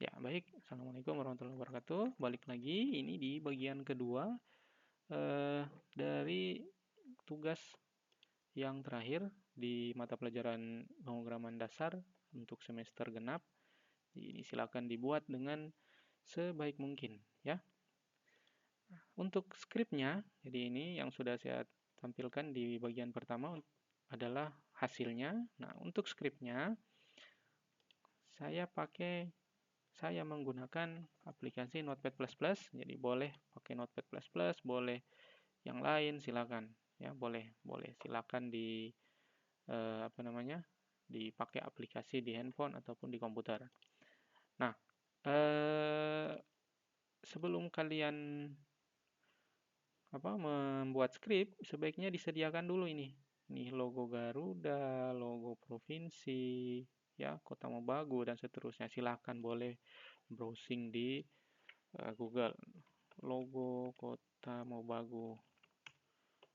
Ya, baik. Assalamualaikum warahmatullahi wabarakatuh. Balik lagi, ini di bagian kedua dari tugas yang terakhir di mata pelajaran pemrograman dasar untuk semester genap. Ini silakan dibuat dengan sebaik mungkin, ya. Untuk skripnya, jadi ini yang sudah saya tampilkan di bagian pertama adalah hasilnya. Nah, untuk skripnya, saya menggunakan aplikasi Notepad++, jadi boleh pakai Notepad++, boleh yang lain silakan, ya boleh silakan dipakai aplikasi di handphone ataupun di komputer. Nah, eh, sebelum kalian membuat skrip, sebaiknya disediakan dulu ini. Nih logo Garuda, logo provinsi, ya Kota Mobagu dan seterusnya. Silakan boleh browsing di Google. Logo Kota Mobagu.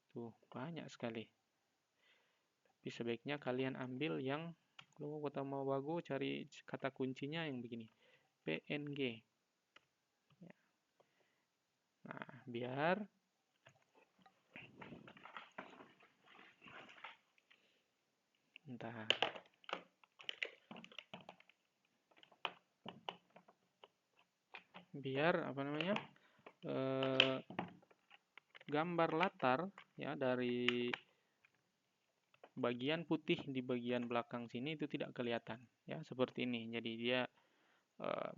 Tuh, banyak sekali. Tapi sebaiknya kalian ambil yang logo Kota Mobagu, cari kata kuncinya yang begini. PNG. Ya. Nah, biar gambar latar ya dari bagian putih di bagian belakang sini itu tidak kelihatan ya seperti ini. Jadi dia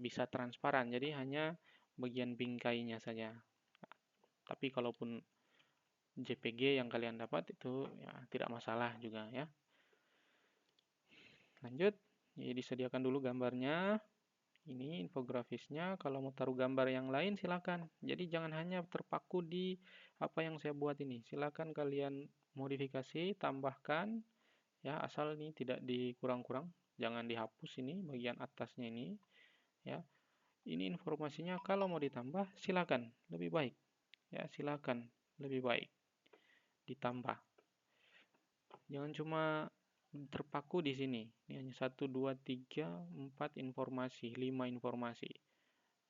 bisa transparan. Jadi hanya bagian bingkainya saja. Tapi kalaupun JPG yang kalian dapat itu ya tidak masalah juga ya. Lanjut, jadi disediakan dulu gambarnya. Ini infografisnya. Kalau mau taruh gambar yang lain silakan. Jadi jangan hanya terpaku di apa yang saya buat ini. Silakan kalian modifikasi, tambahkan ya, asal ini tidak dikurang-kurang. Jangan dihapus ini bagian atasnya ini ya. Ini informasinya kalau mau ditambah silakan, lebih baik. Ya, silakan lebih baik ditambah. Jangan cuma terpaku di sini. Ini hanya 1, 2, 3, 4 informasi, 5 informasi.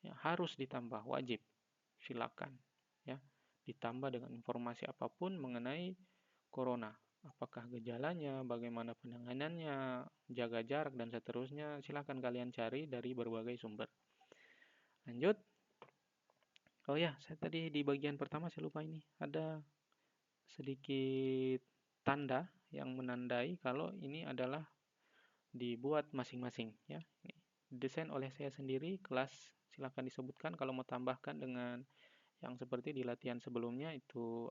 Ya, harus ditambah, wajib. Silakan. Ya, ditambah dengan informasi apapun mengenai corona. Apakah gejalanya, bagaimana penanganannya, jaga jarak, dan seterusnya. Silakan kalian cari dari berbagai sumber. Lanjut. Oh ya, saya tadi di bagian pertama saya lupa ini. Ada sedikit tanda yang menandai kalau ini adalah dibuat masing-masing ya. Ini desain oleh saya sendiri, kelas silakan disebutkan kalau mau tambahkan dengan yang seperti di latihan sebelumnya itu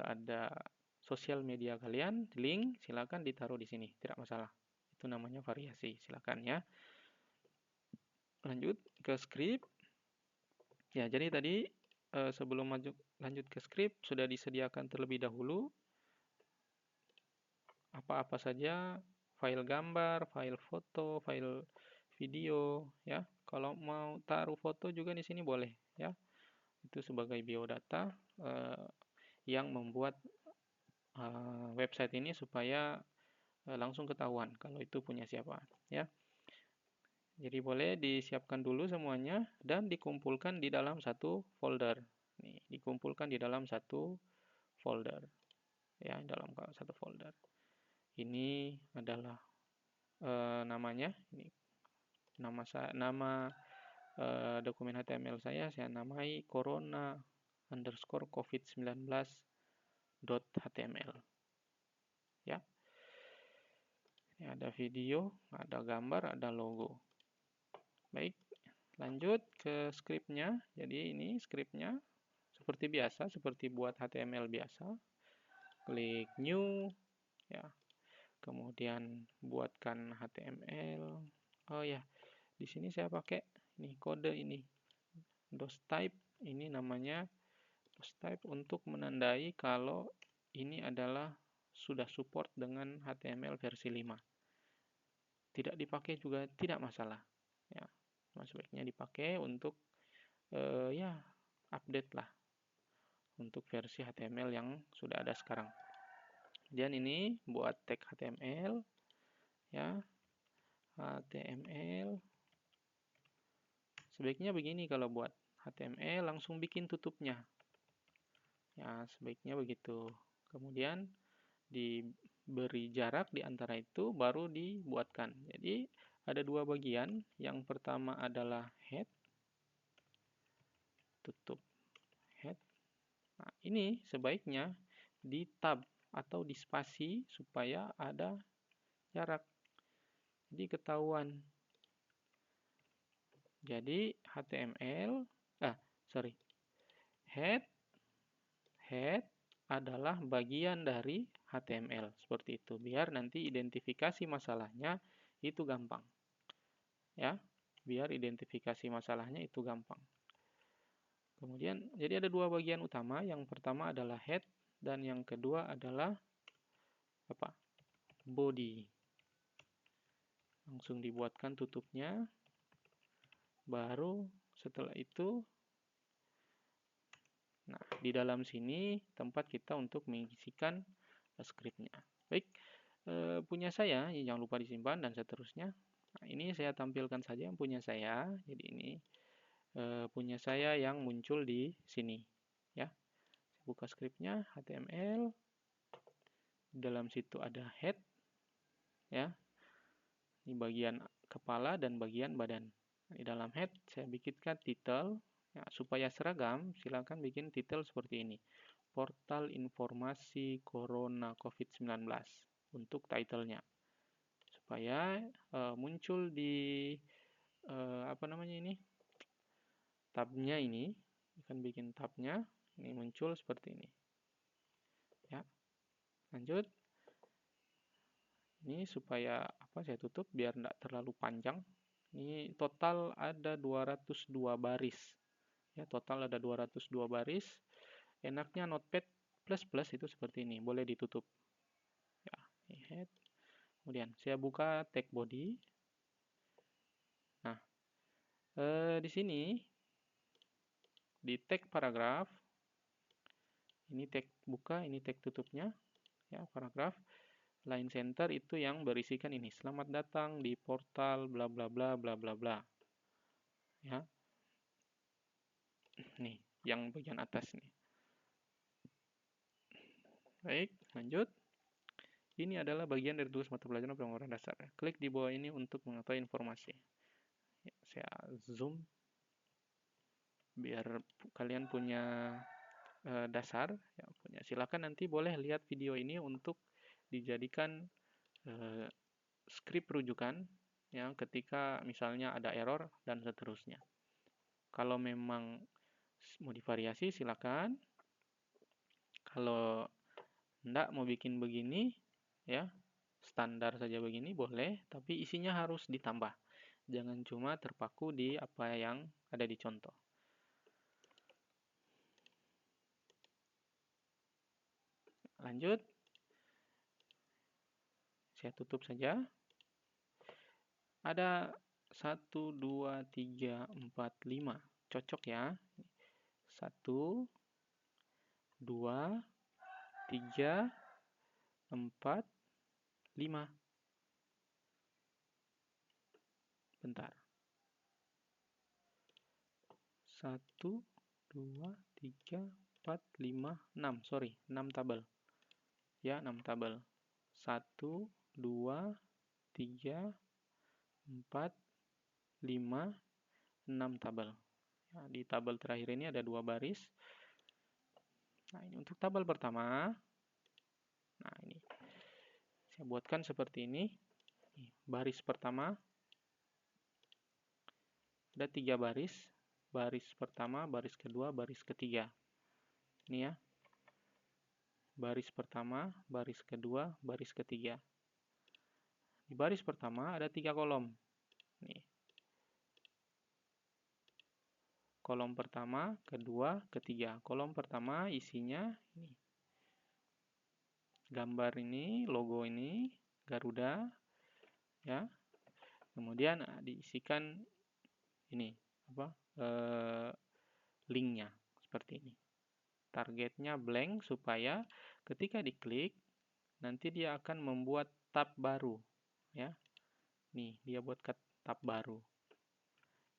ada sosial media kalian, link silakan ditaruh di sini, tidak masalah. Itu namanya variasi, silakan ya. Lanjut ke skrip. Ya, jadi tadi sebelum lanjut ke skrip sudah disediakan terlebih dahulu apa-apa saja file gambar, file foto, file video ya. Kalau mau taruh foto juga di sini boleh ya. Itu sebagai biodata yang membuat website ini supaya langsung ketahuan kalau itu punya siapa ya. Jadi boleh disiapkan dulu semuanya dan dikumpulkan di dalam satu folder. Nih, dikumpulkan di dalam satu folder ya, dalam satu folder. Ini adalah namanya, ini nama dokumen HTML saya namai corona_covid19.html ya. Ini ada video, ada gambar, ada logo. Baik, lanjut ke skripnya. Jadi ini skripnya seperti biasa, seperti buat HTML biasa. Klik new ya. Kemudian buatkan HTML. Oh ya, di sini saya pakai ini kode ini. DOS-type ini namanya DOS-type untuk menandai kalau ini adalah sudah support dengan HTML versi 5. Tidak dipakai juga tidak masalah. Ya, sebaiknya dipakai untuk ya update lah untuk versi HTML yang sudah ada sekarang. Dan ini buat tag HTML ya, HTML Sebaiknya begini kalau buat HTML, langsung bikin tutupnya. Ya, sebaiknya begitu. Kemudian diberi jarak di antara itu baru dibuatkan. Jadi ada dua bagian. Yang pertama adalah head, tutup head. Nah, ini sebaiknya di tab atau di spasi supaya ada jarak. Jadi ketahuan. Jadi HTML, head adalah bagian dari HTML seperti itu. Biar nanti identifikasi masalahnya itu gampang. Ya, biar identifikasi masalahnya itu gampang. Kemudian, jadi ada dua bagian utama. Yang pertama adalah head dan yang kedua adalah apa? Body. Langsung dibuatkan tutupnya. Baru setelah itu, nah di dalam sini tempat kita untuk mengisikan skripnya. Baik, punya saya, jangan lupa disimpan dan seterusnya. Nah, ini saya tampilkan saja yang punya saya. Jadi ini punya saya yang muncul di sini. Ya, buka skripnya HTML. Dalam situ ada head, ya. Ini bagian kepala dan bagian badan. Di dalam head saya bikinkan title. Ya, supaya seragam, silakan bikin title seperti ini. Portal informasi Corona COVID-19 untuk titlenya. Supaya muncul di apa namanya ini? Tabnya ini, akan bikin tabnya, ini muncul seperti ini. Ya, lanjut. Ini supaya apa saya tutup biar tidak terlalu panjang. Ini total ada 202 baris. Ya, total ada 202 baris. Enaknya Notepad++ itu seperti ini, boleh ditutup. Ya, head. Kemudian saya buka tag body. Nah, di sini di tag paragraf, ini tag buka, ini tag tutupnya, ya paragraf. Line center itu yang berisikan ini. Selamat datang di portal bla bla bla bla bla bla. Ya. Nih, yang bagian atas nih. Baik, lanjut. Ini adalah bagian dari tugas mata pelajaran pemrograman dasar. Klik di bawah ini untuk mengetahui informasi. Ya, saya zoom biar kalian punya dasar. Ya, punya. Silakan nanti boleh lihat video ini untuk dijadikan skrip rujukan ya ketika misalnya ada error dan seterusnya. Kalau memang mau divariasi silakan. Kalau enggak mau bikin begini ya standar saja begini boleh, tapi isinya harus ditambah. Jangan cuma terpaku di apa yang ada di contoh. Lanjut. Saya tutup saja. Ada 1, 2, 3, 4, 5. Cocok ya. 1, 2, 3, 4, 5. Bentar. 1, 2, 3, 4, 5, 6. Sorry, 6 tabel. Ya, 6 tabel. 1, 2, 3, 4, 5, 6 tabel. Ya, di tabel terakhir ini ada 2 baris. Nah, ini untuk tabel pertama. Nah, ini. Saya buatkan seperti ini. Baris pertama. Ada 3 baris. Baris pertama, baris kedua, baris ketiga. Ini ya. Baris pertama, baris kedua, baris ketiga. Di baris pertama ada 3 kolom. Nih. Kolom pertama, kedua, ketiga. Kolom pertama isinya ini. Gambar ini, logo ini, Garuda, ya. Kemudian diisikan ini apa? Linknya seperti ini. Targetnya blank supaya ketika diklik nanti dia akan membuat tab baru, ya. Nih, dia buat tab baru.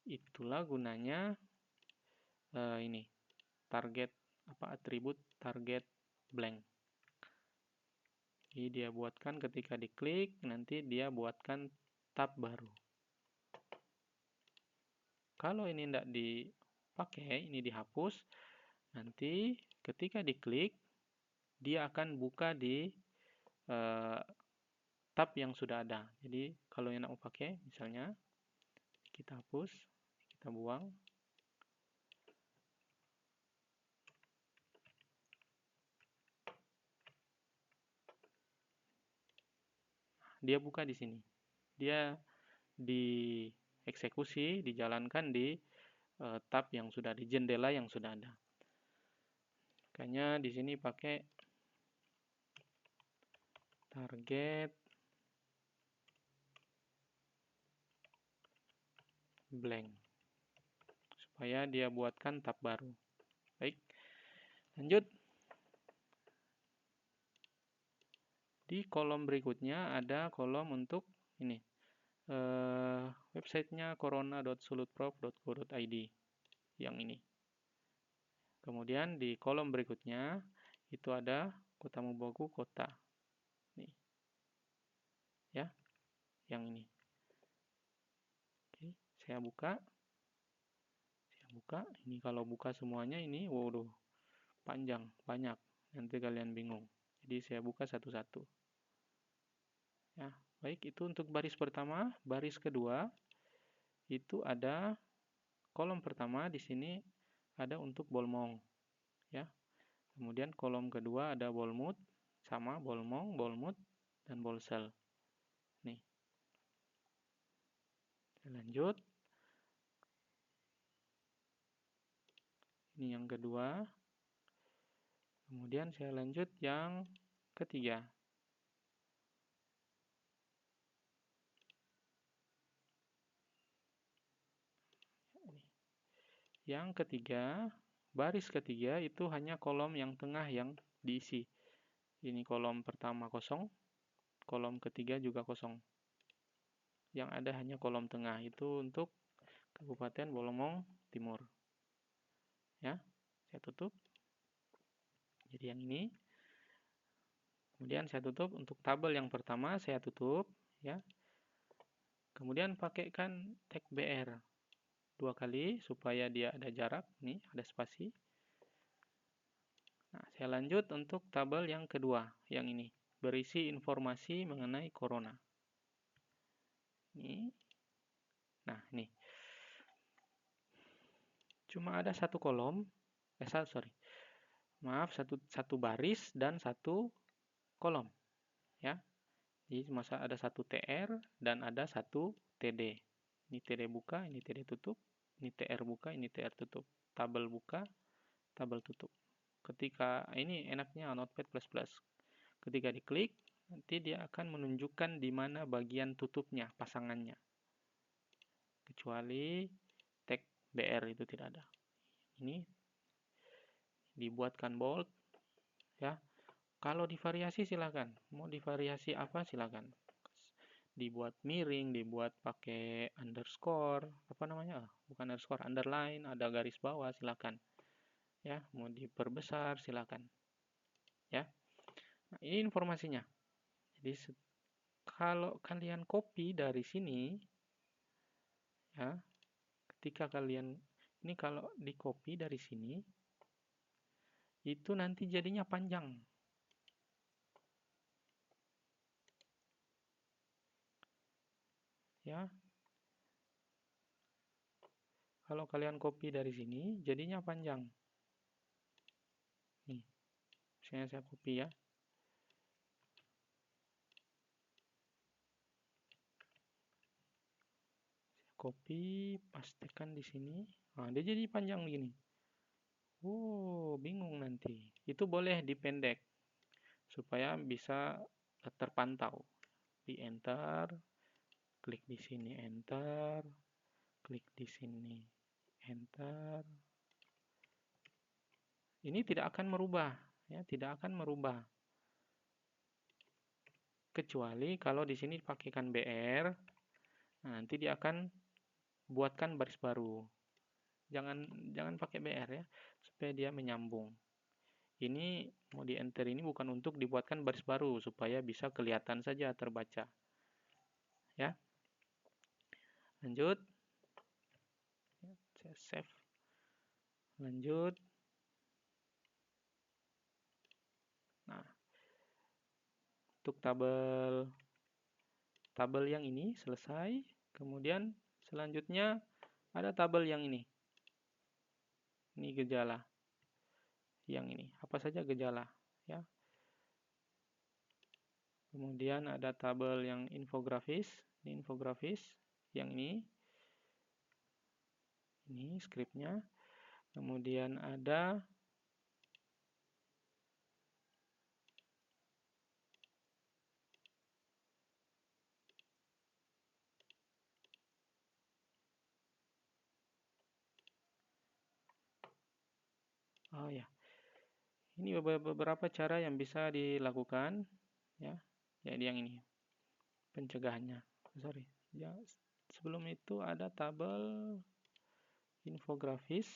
Itulah gunanya ini target atribut target blank. Jadi dia buatkan ketika diklik, nanti dia buatkan tab baru. Kalau ini tidak dipakai, ini dihapus, nanti ketika diklik, dia akan buka di tab yang sudah ada. Jadi kalau yang mau pakai, misalnya kita hapus, kita buang. Dia buka di sini. Dia dieksekusi, dijalankan di tab yang sudah di jendela yang sudah ada. Makanya di sini pakai target blank supaya dia buatkan tab baru. Baik, lanjut. Di kolom berikutnya ada kolom untuk ini websitenya corona.sulutprof.go.id yang ini. Kemudian di kolom berikutnya itu ada Kota Mobagu kota. Nih. Ya, yang ini. Oke, saya buka. Ini kalau buka semuanya ini waduh, panjang, banyak. Nanti kalian bingung. Jadi saya buka satu-satu. Ya, baik, itu untuk baris pertama. Baris kedua itu ada kolom pertama di sini ada untuk bolmong, ya. Kemudian kolom kedua ada bolmut sama bolmong, bolmut dan bolsel. Nih. Lanjut. Ini yang kedua. Kemudian saya lanjut yang ketiga. Yang ketiga, baris ketiga itu hanya kolom yang tengah yang diisi. Ini kolom pertama kosong, kolom ketiga juga kosong. Yang ada hanya kolom tengah, itu untuk Kabupaten Bolomong Timur. Ya, saya tutup. Jadi yang ini. Kemudian saya tutup untuk tabel yang pertama, saya tutup. Ya. Kemudian pakaikan tag BR 2 kali supaya dia ada jarak. Nih, ada spasi. Nah, saya lanjut untuk tabel yang kedua, yang ini. Berisi informasi mengenai corona. Ini. Nah, ini. Cuma ada satu kolom. Maaf, satu baris dan satu kolom. Ya. Jadi masa ada satu TR dan ada satu TD. Ini TD buka, ini TD tutup. Ini TR buka, ini TR tutup. Tabel buka, tabel tutup. Ketika ini enaknya Notepad++. Ketika diklik, nanti dia akan menunjukkan di mana bagian tutupnya, pasangannya. Kecuali tag BR itu tidak ada. Ini dibuatkan bold, ya. Kalau divariasi silakan. Mau divariasi apa silakan. Dibuat miring, dibuat pakai underscore, apa namanya? Bukan underscore, underline, ada garis bawah silakan. Ya, mau diperbesar silakan. Ya. Nah, ini informasinya. Jadi kalau kalian copy dari sini, ya, ketika kalian ini kalau di copy dari sini, itu nanti jadinya panjang. Ya, kalau kalian copy dari sini, jadinya panjang. Nih, misalnya saya copy ya. Copy, pastekan di sini. Nah, dia jadi panjang begini. Oh, bingung nanti. Itu boleh dipendek supaya bisa terpantau. Di enter, klik di sini enter, klik di sini enter. Ini tidak akan merubah, ya, tidak akan merubah. Kecuali kalau di sini pakaikan BR, nah, nanti dia akan buatkan baris baru. Jangan pakai BR ya, supaya dia menyambung. Ini mau di enter ini bukan untuk dibuatkan baris baru, supaya bisa kelihatan saja terbaca. Ya, lanjut. Saya save. Lanjut. Nah, untuk tabel yang ini selesai. Kemudian selanjutnya ada tabel yang ini. Ini gejala. Yang ini, apa saja gejala, ya. Kemudian ada tabel yang infografis, ini infografis yang ini skripnya. Kemudian ada oh ya, ini beberapa cara yang bisa dilakukan, ya. Jadi yang ini pencegahannya. Sorry, ya. Sebelum itu ada tabel infografis.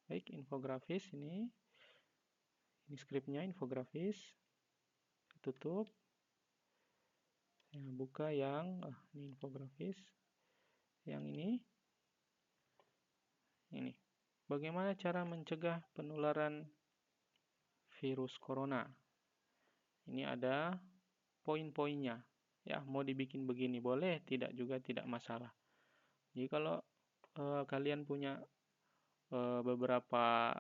Baik, infografis ini skripnya infografis. Tutup. Saya buka yang ini infografis. Yang ini. Bagaimana cara mencegah penularan virus corona? Ini ada poin-poinnya. Ya, mau dibikin begini boleh, tidak juga tidak masalah. Jadi kalau kalian punya beberapa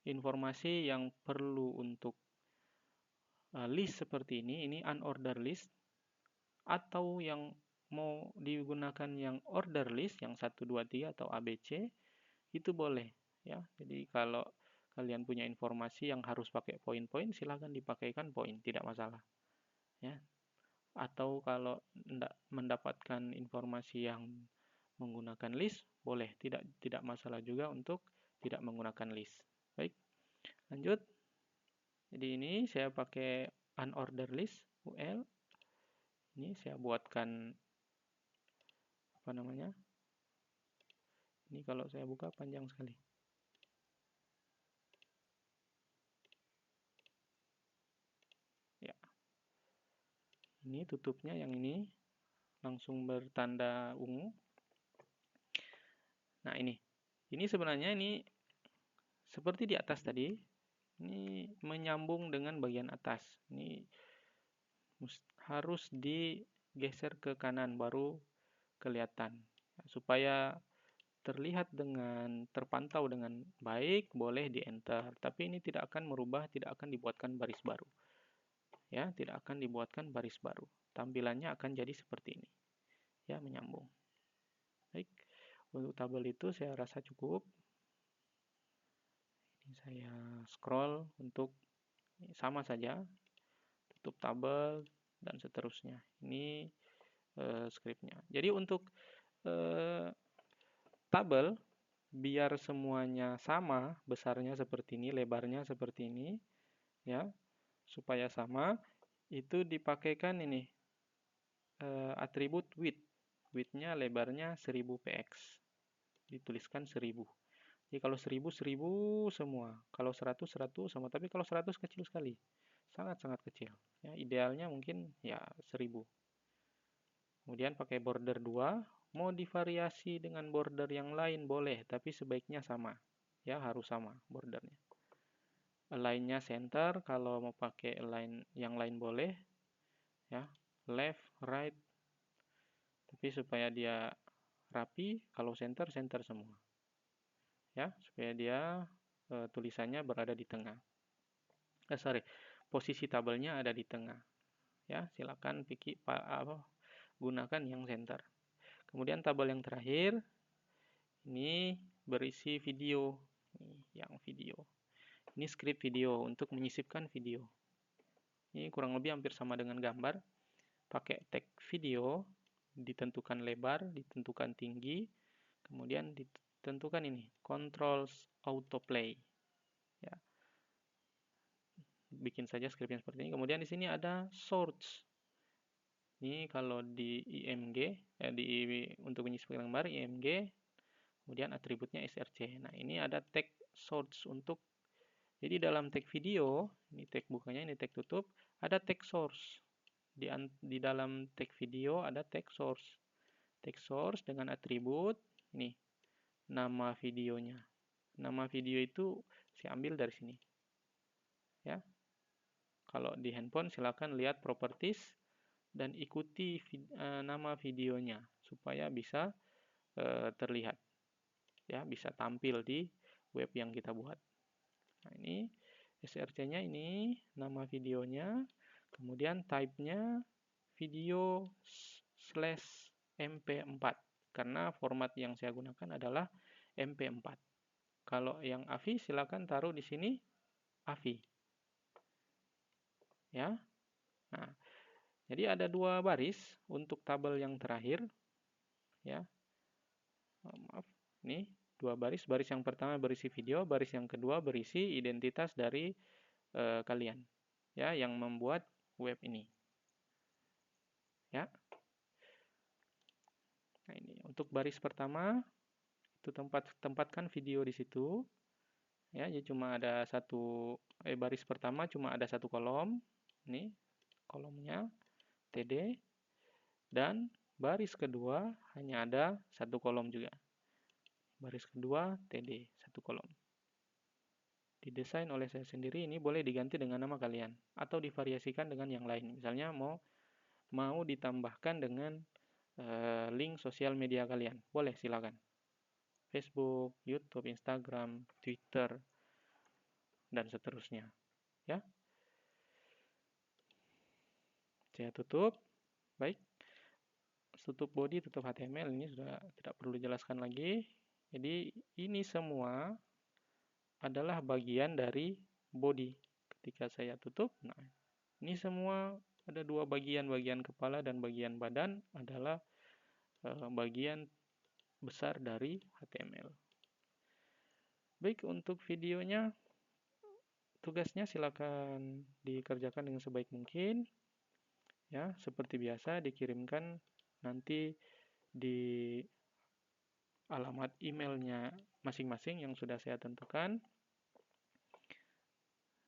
informasi yang perlu untuk list seperti ini unorder list, atau yang mau digunakan yang order list, yang 1, 2, 3 atau ABC, itu boleh. Ya, jadi kalau kalian punya informasi yang harus pakai poin-poin, silahkan dipakaikan poin, tidak masalah. Ya, atau kalau tidak mendapatkan informasi yang menggunakan list, boleh, tidak masalah juga untuk tidak menggunakan list. Baik, lanjut. Jadi ini saya pakai unorder list UL. Ini saya buatkan apa namanya? Ini kalau saya buka panjang sekali. Ya. Ini tutupnya yang ini langsung bertanda ungu. Nah, ini sebenarnya ini seperti di atas tadi. Ini menyambung dengan bagian atas. Ini harus digeser ke kanan baru kelihatan. Supaya terlihat terpantau dengan baik, boleh di enter. Tapi ini tidak akan merubah, tidak akan dibuatkan baris baru. Ya, tidak akan dibuatkan baris baru. Tampilannya akan jadi seperti ini. Ya, menyambung. Baik. Untuk tabel itu saya rasa cukup. Ini saya scroll untuk sama saja. Tutup tabel dan seterusnya. Ini skripnya. Jadi untuk tabel biar semuanya sama, besarnya seperti ini, lebarnya seperti ini, ya, supaya sama, itu dipakaikan ini atribut width. Width-nya lebarnya 1000 px. Dituliskan 1000. Jadi kalau 1000 1000 semua, kalau 100 100 sama, tapi kalau 100 kecil sekali. Sangat-sangat kecil. Ya, idealnya mungkin ya 1000. Kemudian pakai border 2, mau divariasi dengan border yang lain boleh, tapi sebaiknya sama. Ya, harus sama bordernya. Align-nya center, kalau mau pakai align yang lain boleh. Ya, left, right. Tapi supaya dia rapi, kalau center, center semua. Ya, supaya dia tulisannya berada di tengah. Posisi tabelnya ada di tengah. Ya, silakan gunakan yang center. Kemudian tabel yang terakhir ini berisi video. Ini yang video. Ini skrip video untuk menyisipkan video. Ini kurang lebih hampir sama dengan gambar. Pakai tag video, ditentukan lebar, ditentukan tinggi, kemudian ditentukan ini, controls autoplay. Ya. Bikin saja skripnya seperti ini. Kemudian di sini ada source. Ini kalau di IMG, untuk menyisipkan gambar IMG, kemudian atributnya src. Nah, ini ada tag source untuk, jadi dalam tag video, ini tag bukanya, ini tag tutup, ada tag source. Di dalam tag video ada tag source. Tag source dengan atribut, ini, nama videonya. Nama video itu saya ambil dari sini. Ya. Kalau di handphone silakan lihat properties dan ikuti nama videonya supaya bisa terlihat. Ya, bisa tampil di web yang kita buat. Nah, ini src-nya, ini nama videonya, kemudian type-nya video /mp4 karena format yang saya gunakan adalah mp4. Kalau yang AVI silakan taruh di sini AVI. Ya. Nah, jadi ada 2 baris untuk tabel yang terakhir. Ya. Maaf, ini 2 baris. Baris yang pertama berisi video, baris yang kedua berisi identitas dari kalian, ya, yang membuat web ini. Ya. Nah, ini untuk baris pertama itu tempatkan video di situ. Ya, jadi cuma ada baris pertama cuma ada 1 kolom. Ini kolomnya TD, dan baris kedua hanya ada 1 kolom juga. Baris kedua TD 1 kolom. Didesain oleh saya sendiri, ini boleh diganti dengan nama kalian atau divariasikan dengan yang lain. Misalnya mau ditambahkan dengan link sosial media kalian, boleh silakan. Facebook, YouTube, Instagram, Twitter, dan seterusnya. Ya. Saya tutup. Baik. Tutup body, tutup HTML, ini sudah tidak perlu dijelaskan lagi. Jadi ini semua adalah bagian dari body. Ketika saya tutup, nah ini semua ada 2 bagian kepala dan bagian badan adalah bagian besar dari HTML. Baik, untuk videonya tugasnya silakan dikerjakan dengan sebaik mungkin. Ya, seperti biasa dikirimkan nanti di alamat emailnya masing-masing yang sudah saya tentukan.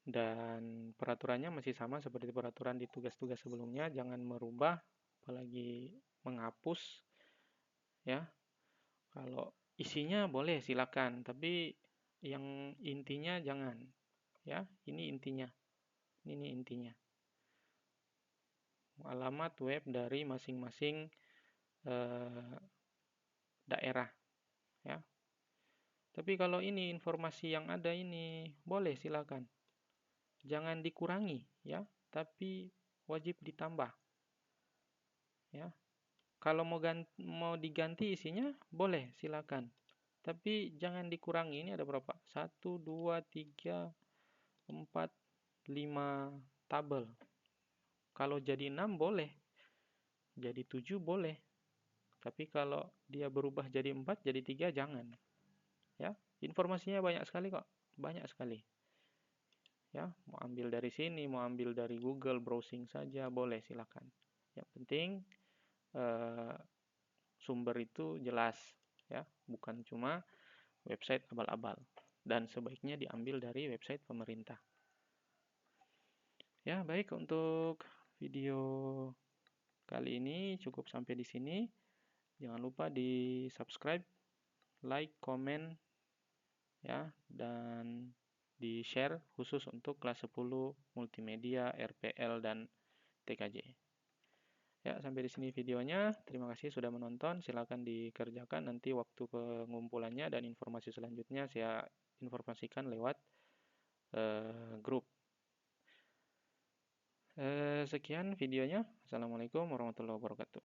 Dan peraturannya masih sama seperti peraturan di tugas-tugas sebelumnya, jangan merubah apalagi menghapus. Ya, kalau isinya boleh silakan, tapi yang intinya jangan. Ya, ini intinya. Ini intinya. Alamat web dari masing-masing daerah. Ya. Tapi kalau ini informasi yang ada ini boleh silakan. Jangan dikurangi, ya, tapi wajib ditambah. Ya. Kalau mau diganti isinya boleh silakan. Tapi jangan dikurangi. Ini ada berapa? 1, 2, 3, 4, 5 tabel. Kalau jadi 6 boleh. Jadi 7 boleh. Tapi kalau dia berubah jadi 4, jadi 3 jangan. Ya, informasinya banyak sekali kok. Banyak sekali. Ya, mau ambil dari sini, mau ambil dari Google, browsing saja boleh silakan. Yang penting sumber itu jelas, ya, bukan cuma website abal-abal, dan sebaiknya diambil dari website pemerintah. Ya, baik, untuk video kali ini cukup sampai di sini. Jangan lupa di subscribe, like, komen, ya, dan di share khusus untuk kelas 10 multimedia, RPL, dan TKJ. Ya, sampai di sini videonya. Terima kasih sudah menonton. Silakan dikerjakan nanti waktu pengumpulannya, dan informasi selanjutnya saya informasikan lewat grup. Sekian videonya. Assalamualaikum warahmatullahi wabarakatuh.